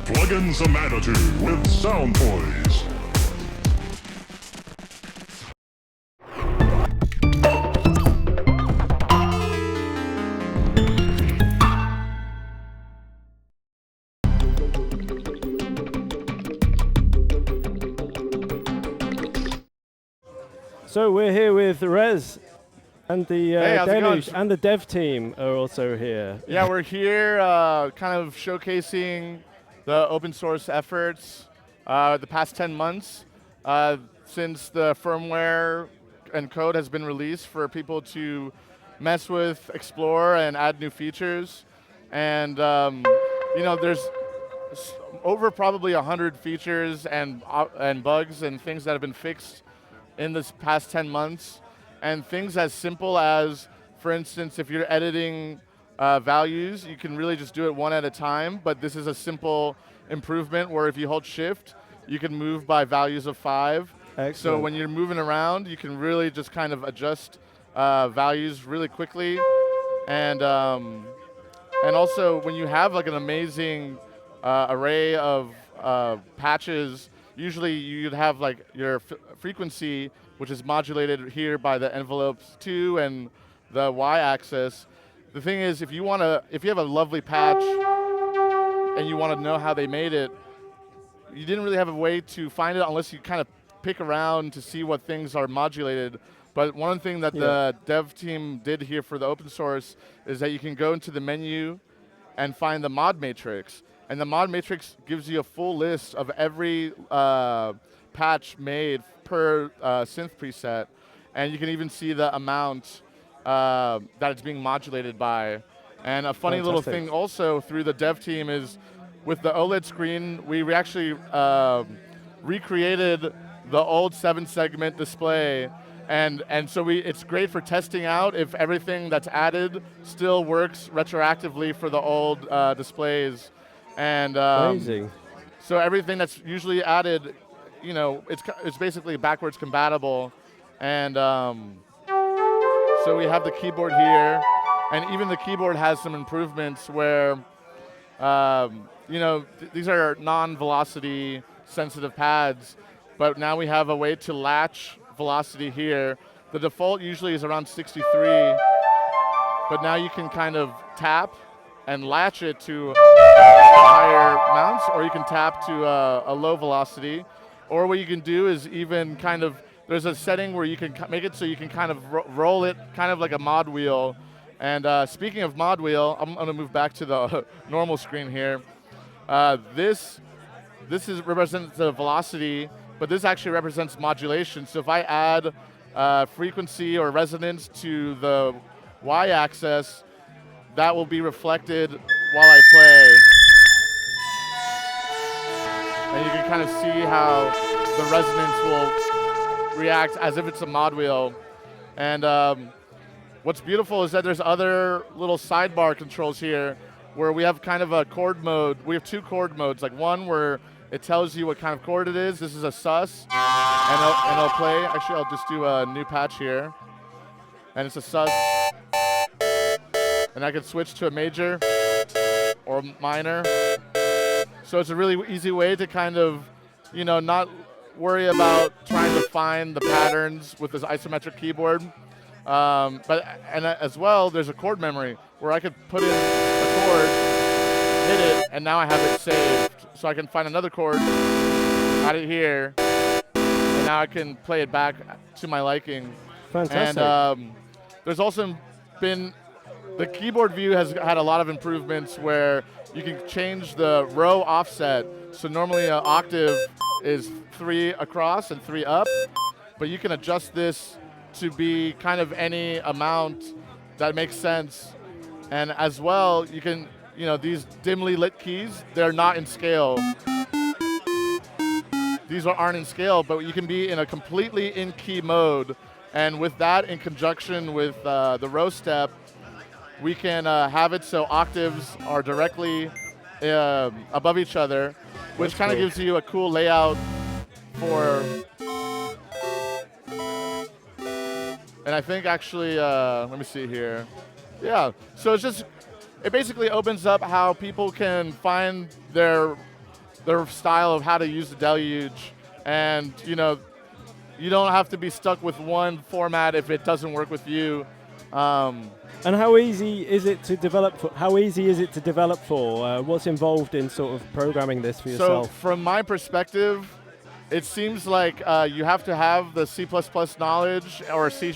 Plug in some attitude with Sound Toys. So we're here with Rez and the Hey, Deluge and the dev team are also here. Yeah, we're here kind of showcasing the open source efforts the past 10 months since the firmware and code has been released for people to mess with, explore, and add new features. And there's over probably 100 features and bugs and things that have been fixed in this past 10 months. And things as simple as, for instance, if you're editing values, you can really just do it one at a time, but this is a simple improvement where if you hold shift, you can move by values of 5. Excellent. So when you're moving around, you can really just kind of adjust values really quickly. And also when you have like an amazing array of patches, usually you'd have like your frequency, which is modulated here by the envelopes 2 and the y-axis. The thing is, if you have a lovely patch and you want to know how they made it, you didn't really have a way to find it unless you kind of pick around to see what things are modulated. But one thing that the dev team did here for the open source is that you can go into the menu and find the mod matrix. And the mod matrix gives you a full list of every patch made per synth preset. And you can even see the amount that it's being modulated by. And a funny little thing also through the dev team is with the OLED screen, we actually recreated the old 7-segment display. And so it's great for testing out if everything that's added still works retroactively for the old displays. And amazing. So everything that's usually added, it's basically backwards compatible. And so we have the keyboard here, and even the keyboard has some improvements where, these are non-velocity sensitive pads, but now we have a way to latch velocity here. The default usually is around 63, but now you can kind of tap and latch it to higher mounts, or you can tap to a low velocity. Or what you can do is even kind of, there's a setting where you can make it so you can kind of roll it kind of like a mod wheel. And speaking of mod wheel, I'm going to move back to the normal screen here. This represents the velocity, but this actually represents modulation. So if I add frequency or resonance to the y-axis, that will be reflected while I play. And you can kind of see how the resonance will react as if it's a mod wheel. And what's beautiful is that there's other little sidebar controls here where we have kind of a chord mode. We have 2 chord modes, like one where it tells you what kind of chord it is. This is a sus, and it'll play. Actually, I'll just do a new patch here. And it's a sus. And I can switch to a major or minor. So it's a really easy way to kind of, not worry about trying to find the patterns with this isometric keyboard. But as well, there's a chord memory where I could put in a chord, hit it, and now I have it saved. So I can find another chord, add it here, and now I can play it back to my liking. Fantastic. And there's also been, the keyboard view has had a lot of improvements where you can change the row offset. So normally an octave is 3 across and 3 up, but you can adjust this to be kind of any amount that makes sense. And as well, you can, these dimly lit keys, they're not in scale. These aren't in scale, but you can be in a completely in-key mode. And with that, in conjunction with the row step, we can have it so octaves are directly above each other, which kind of gives you a cool layout for. And I think actually, let me see here. Yeah, so it basically opens up how people can find their their style of how to use the Deluge, and you know, you don't have to be stuck with one format if it doesn't work with you. And how easy is it to develop? How easy is it to develop for? What's involved in sort of programming this for yourself? So from my perspective, it seems like you have to have the C++ knowledge or C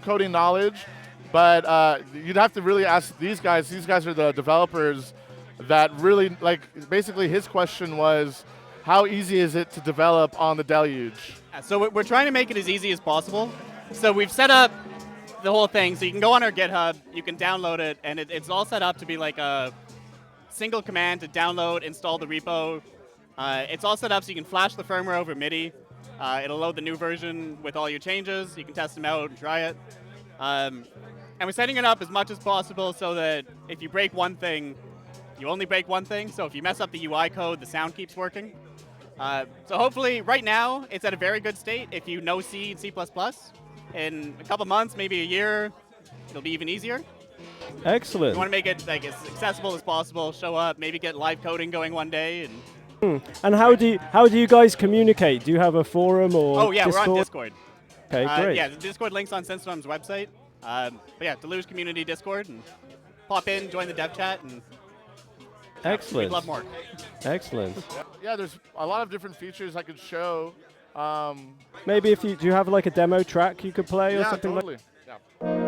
coding knowledge, but you'd have to really ask these guys. These guys are the developers that really, like, basically his question was, how easy is it to develop on the Deluge? So we're trying to make it as easy as possible. So we've set up the whole thing, so you can go on our GitHub, you can download it, and it's all set up to be like a single command to download, install the repo. It's all set up so you can flash the firmware over MIDI. It'll load the new version with all your changes. You can test them out and try it. And we're setting it up as much as possible so that if you break one thing, you only break one thing. So if you mess up the UI code, the sound keeps working. So hopefully, right now, it's at a very good state. If you know C and C++, in a couple months, maybe a year, it'll be even easier. Excellent. We want to make it like as accessible as possible. Show up, maybe get live coding going one day. And how do you guys communicate? Do you have a forum or? oh yeah, Discord? we're on Discord. Okay, great. Yeah, the Discord link's on Synthstrom's website. But yeah, Deluge Community Discord, and pop in, join the dev chat, and Excellent. we'd love more. Excellent. Yeah, there's a lot of different features I could show. Maybe do you have like a demo track you could play or Yeah, something totally. like? Yeah.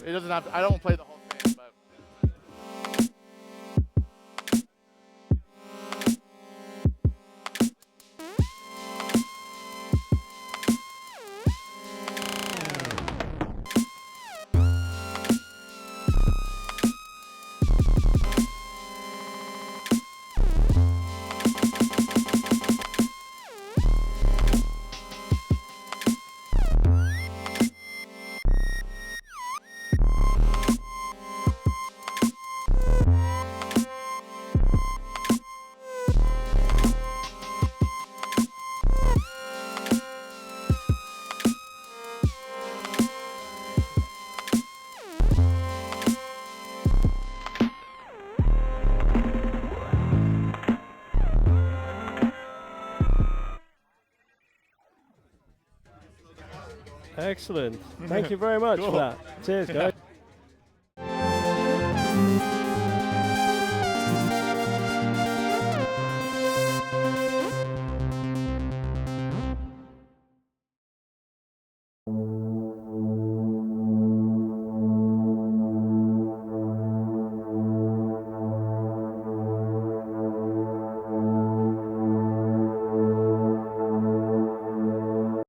It doesn't have to, I don't play the whole thing, but. Excellent. Thank you very much for Cool. that. Cheers, guys.